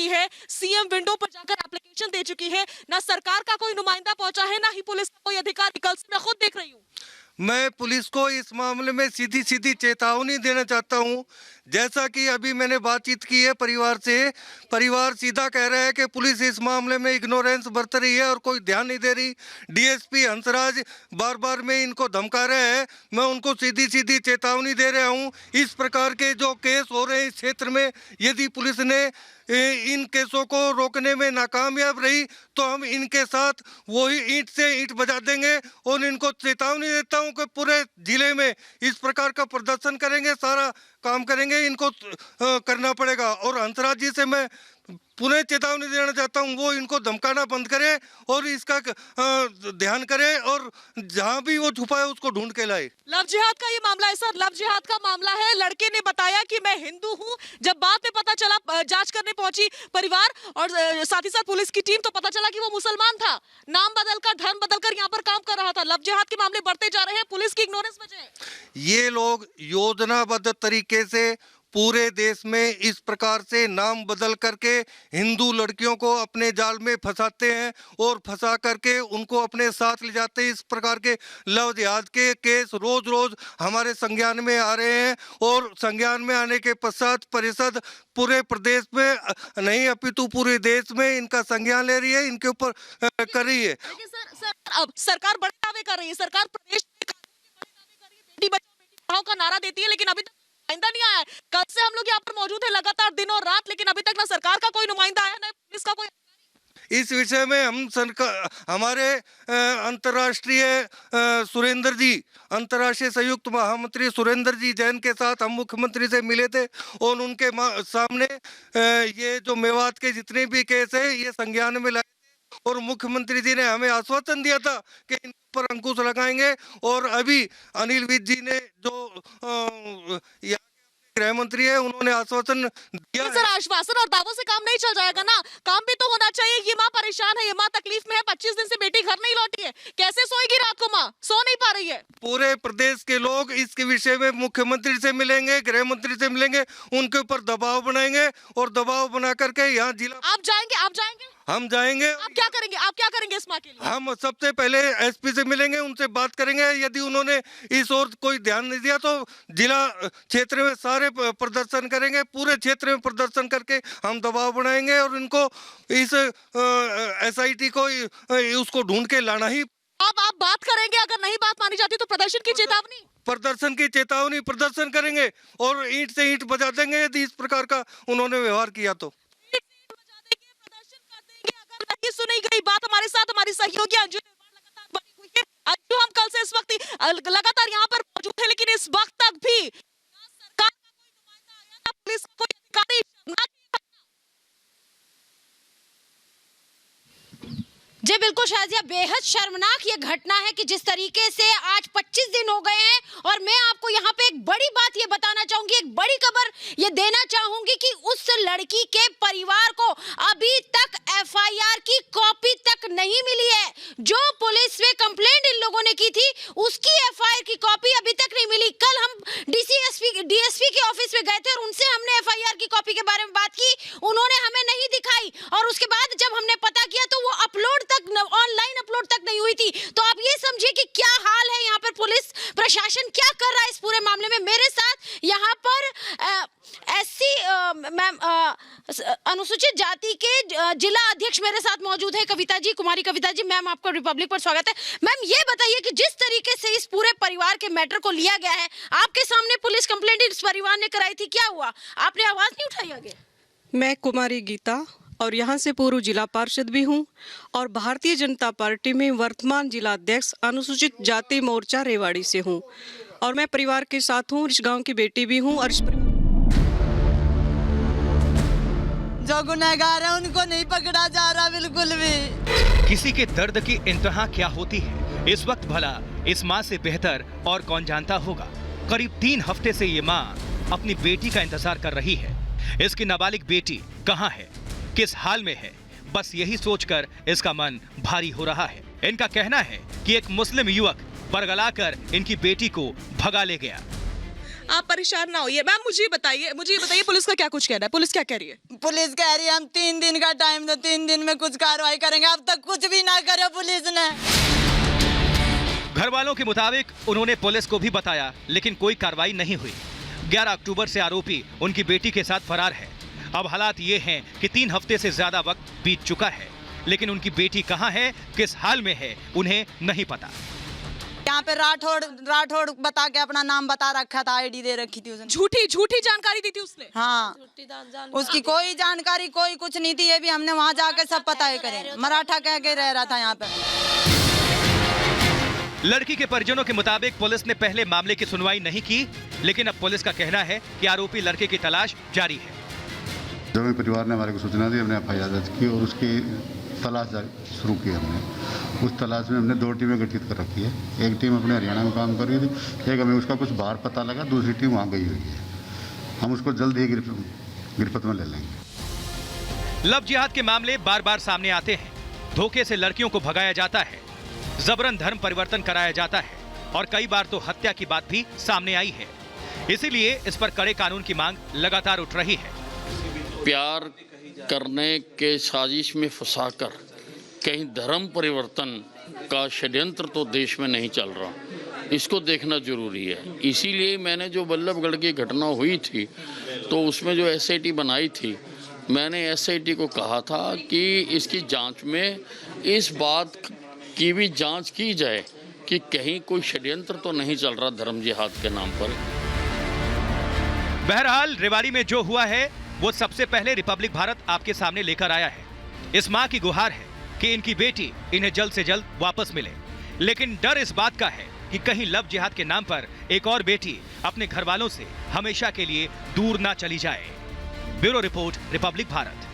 चुकी है, CM window पर जाकर एप्लीकेशन दे चुकी है, ना सरकार का कोई नुमाइंदा पहुंचा है, ना ही पुलिस का कोई अधिकारी। कल से मैं खुद देख रही हूँ। मैं पुलिस को इस मामले में सीधी सीधी चेतावनी देना चाहता हूं। जैसा कि अभी मैंने बातचीत की है परिवार से, परिवार सीधा कह रहा है कि पुलिस इस मामले में इग्नोरेंस बरत रही है और कोई ध्यान नहीं दे रही। डीएसपी हंसराज बार बार में इनको धमका रहे हैं। मैं उनको सीधी सीधी चेतावनी दे रहा हूं। इस प्रकार के जो केस हो रहे हैं इस क्षेत्र में, यदि पुलिस ने इन केसों को रोकने में नाकामयाब रही तो हम इनके साथ वही ईंट से ईंट बजा देंगे। और इनको चेतावनी देता हूं कि पूरे जिले में इस प्रकार का प्रदर्शन करेंगे, सारा काम करेंगे, इनको करना पड़ेगा। और हंसराज जी से मैं पुनः चेतावनी देना चाहता हूं, वो इनको धमकाना बंद करे और इसका ध्यान करे और जहां भी वो छुपा है उसको ढूंढ के लाए। लव जिहाद का ये मामला है सर, लव जिहाद का मामला है। लड़के ने बताया कि मैं हिंदू हूं। जब बाद में पता चला, जांच करने पहुंची परिवार और साथ ही साथ पुलिस की टीम, तो पता चला कि वो मुसलमान था। नाम बदलकर, धर्म बदलकर यहाँ पर काम कर रहा था। लव जिहाद के मामले बढ़ते जा रहे हैं पुलिस की इग्नोरेंस वजह। ये लोग योजनाबद्ध तरीके से पूरे देश में इस प्रकार से नाम बदल करके हिंदू लड़कियों को अपने जाल में फंसाते हैं और फंसा करके उनको अपने साथ ले जाते हैं। इस प्रकार के लव जिहाद के केस रोज रोज हमारे संज्ञान में आ रहे हैं और संज्ञान में आने के पश्चात परिषद पूरे प्रदेश में नहीं अपितु पूरे देश में इनका संज्ञान ले रही है, इनके ऊपर कर रही है। सर अब सरकार बड़े दावे कर रही है, सरकार प्रदेश में बेटी बचाओ बेटी पढ़ाओ का नारा देती है, लेकिन अभी तक नुमाइंदा नहीं आया है। कल से हम लोग यहाँ पर मौजूद है लगातार दिन और रात, लेकिन अभी तक ना सरकार का कोई नुमाइंदा आया, ना पुलिस का कोई। इस विषय में हम सरकार, हमारे अंतर्राष्ट्रीय सुरेंद्र जी, अंतर्राष्ट्रीय संयुक्त महामंत्री सुरेंद्र जी जैन के साथ हम मुख्यमंत्री से मिले थे और उनके सामने ये जो मेवात के जितने भी केस है ये संज्ञान में लाए थे और मुख्यमंत्री जी ने हमें आश्वासन दिया था कि इन पर अंकुश लगाएंगे। और अभी अनिल विज जी ने जो गृह मंत्री है उन्होंने आश्वासन दिया। सर आश्वासन और दावों से काम नहीं चल जाएगा ना, काम भी तो होना चाहिए। ये माँ परेशान है, ये माँ तकलीफ में है, 25 दिन से बेटी घर नहीं लौटी है, कैसे सोएगी रात को? माँ सो नहीं पा रही है। पूरे प्रदेश के लोग इसके विषय में मुख्यमंत्री से मिलेंगे, गृह मंत्री से मिलेंगे, उनके ऊपर दबाव बनाएंगे और दबाव बना करके यहाँ जिला। आप जाएंगे? आप जाएंगे? हम जाएंगे। आप क्या करेंगे? आप क्या करेंगे इस माँ के लिए? हम सबसे पहले एसपी से मिलेंगे, उनसे बात करेंगे। यदि उन्होंने इस ओर कोई ध्यान नहीं दिया तो जिला क्षेत्र में सारे प्रदर्शन करेंगे, पूरे क्षेत्र में प्रदर्शन करके हम दबाव बनाएंगे और इनको इस एसआईटी को उसको ढूंढ के लाना ही। आप बात करेंगे, अगर नहीं बात मानी जाती तो प्रदर्शन की चेतावनी? प्रदर्शन की चेतावनी, प्रदर्शन करेंगे और ईंट से ईंट बजा देंगे यदि इस प्रकार का उन्होंने व्यवहार किया तो। नहीं सुनी गई बात हमारे साथ हमारी सहयोगी अंजू लगातार बनी हुई है। अंजू, हम कल से इस वक्त लगातार यहाँ पर मौजूद है, लेकिन इस वक्त तक भी ना सरकार का कोई नुमाइंदा आया, ना पुलिस का कोई अधिकारी, ना। जी बिल्कुल शाजिया, बेहद शर्मनाक ये घटना है कि जिस तरीके से आज 25 दिन हो गए हैं और मैं आपको यहाँ पे एक बड़ी बात ये बताना चाहूंगी, एक बड़ी खबर ये देना चाहूंगी कि उस लड़की के परिवार को अभी तक एफआईआर की कॉपी तक नहीं मिली है। जो पुलिस में कंप्लेंट इन लोगों ने की थी उसकी एफआईआर की कॉपी अभी तक नहीं मिली। कल हम डीएसपी के ऑफिस में गए थे और उनसे हमने एफआईआर की कॉपी के बारे में बात की, उन्होंने हमें नहीं दिखाई और उसके बाद जब हमने पता किया तो वो ऑनलाइन अपलोड तक नहीं हुई थी। तो आप ये समझिए कि क्या हाल है यहाँ पर, पुलिस प्रशासन क्या कर रहा है इस पूरे मामले में। मेरे साथ यहाँ पर एससी मैम अनुसूचित जाति के जिला अध्यक्ष मेरे साथ मौजूद है, कविता जी, कुमारी कविता जी। मैम आपका रिपब्लिक पर स्वागत है। मैम ये बताइए कि जिस तरीके से इस पूरे परिवार के मैटर को लिया गया है, आपके सामने पुलिस कंप्लेंट इस परिवार ने कराई थी, क्या हुआ? आपने आवाज नहीं उठाई आगे? मैं कुमारी गीता और यहाँ से पूर्व जिला पार्षद भी हूँ और भारतीय जनता पार्टी में वर्तमान जिला अध्यक्ष अनुसूचित जाति मोर्चा रेवाड़ी से हूँ और मैं परिवार के साथ हूँ, इस गांव की बेटी भी हूँ। और जो गुनहगार है उनको नहीं पकड़ा जा रहा बिल्कुल भी। किसी के दर्द की इंतहा क्या होती है इस वक्त भला इस माँ से बेहतर और कौन जानता होगा। करीब 3 हफ्ते से ये माँ अपनी बेटी का इंतजार कर रही है। इसकी नाबालिग बेटी कहाँ है, किस हाल में है, बस यही सोचकर इसका मन भारी हो रहा है। इनका कहना है कि एक मुस्लिम युवक बरगलाकर इनकी बेटी को भगा ले गया। आप परेशान ना होइए। मैम मुझे बताइए पुलिस का क्या कुछ कहना है, पुलिस क्या कह रही है? पुलिस कह रही है हम 3 दिन का टाइम दो, 3 दिन में कुछ कार्रवाई करेंगे। अब तक कुछ भी ना करे पुलिस ने। घर वालों के मुताबिक उन्होंने पुलिस को भी बताया, लेकिन कोई कार्रवाई नहीं हुई। 11 अक्टूबर से आरोपी उनकी बेटी के साथ फरार है। अब हालात ये हैं कि 3 हफ्ते से ज्यादा वक्त बीत चुका है, लेकिन उनकी बेटी कहां है, किस हाल में है, उन्हें नहीं पता। यहाँ पे राठौड़ बता के अपना नाम बता रखा था, आईडी दे रखी थी उसने। झूठी जानकारी दी थी उसने। हाँ, उसकी कोई जानकारी कोई कुछ नहीं थी। ये भी हमने वहाँ जाके सब पता ही करे। मराठा कह के रह रहा था यहाँ पे। लड़की के परिजनों के मुताबिक पुलिस ने पहले मामले की सुनवाई नहीं की, लेकिन अब पुलिस का कहना है कि आरोपी लड़के की तलाश जारी है। जो भी परिवार ने हमारे को सूचना दी, हमने एफआईआर दर्ज की और उसकी तलाश शुरू की हमने। उस तलाश में हमने 2 टीमें गठित कर रखी है। एक टीम अपने हरियाणा में काम कर रही थी, एक हमें उसका कुछ बाहर पता लगा, दूसरी टीम वहाँ गई हुई है। हम उसको जल्द ही गिरफ्त में ले लेंगे। लव जिहाद के मामले बार बार सामने आते हैं। धोखे से लड़कियों को भगाया जाता है, जबरन धर्म परिवर्तन कराया जाता है और कई बार तो हत्या की बात भी सामने आई है। इसीलिए इस पर कड़े कानून की मांग लगातार उठ रही है। प्यार करने के साजिश में फंसाकर कहीं धर्म परिवर्तन का षड्यंत्र तो देश में नहीं चल रहा, इसको देखना जरूरी है। इसीलिए मैंने जो बल्लभगढ़ की घटना हुई थी तो उसमें जो एसआईटी बनाई थी, मैंने एसआईटी को कहा था कि इसकी जांच में इस बात की भी जांच की जाए कि कहीं कोई षड्यंत्र तो नहीं चल रहा धर्म जिहाद के नाम पर। बहरहाल रेवाड़ी में जो हुआ है वो सबसे पहले रिपब्लिक भारत आपके सामने लेकर आया है। इस मां की गुहार है कि इनकी बेटी इन्हें जल्द से जल्द वापस मिले, लेकिन डर इस बात का है कि कहीं लव जिहाद के नाम पर एक और बेटी अपने घर वालों से हमेशा के लिए दूर ना चली जाए। Bureau report, Republic Bharat.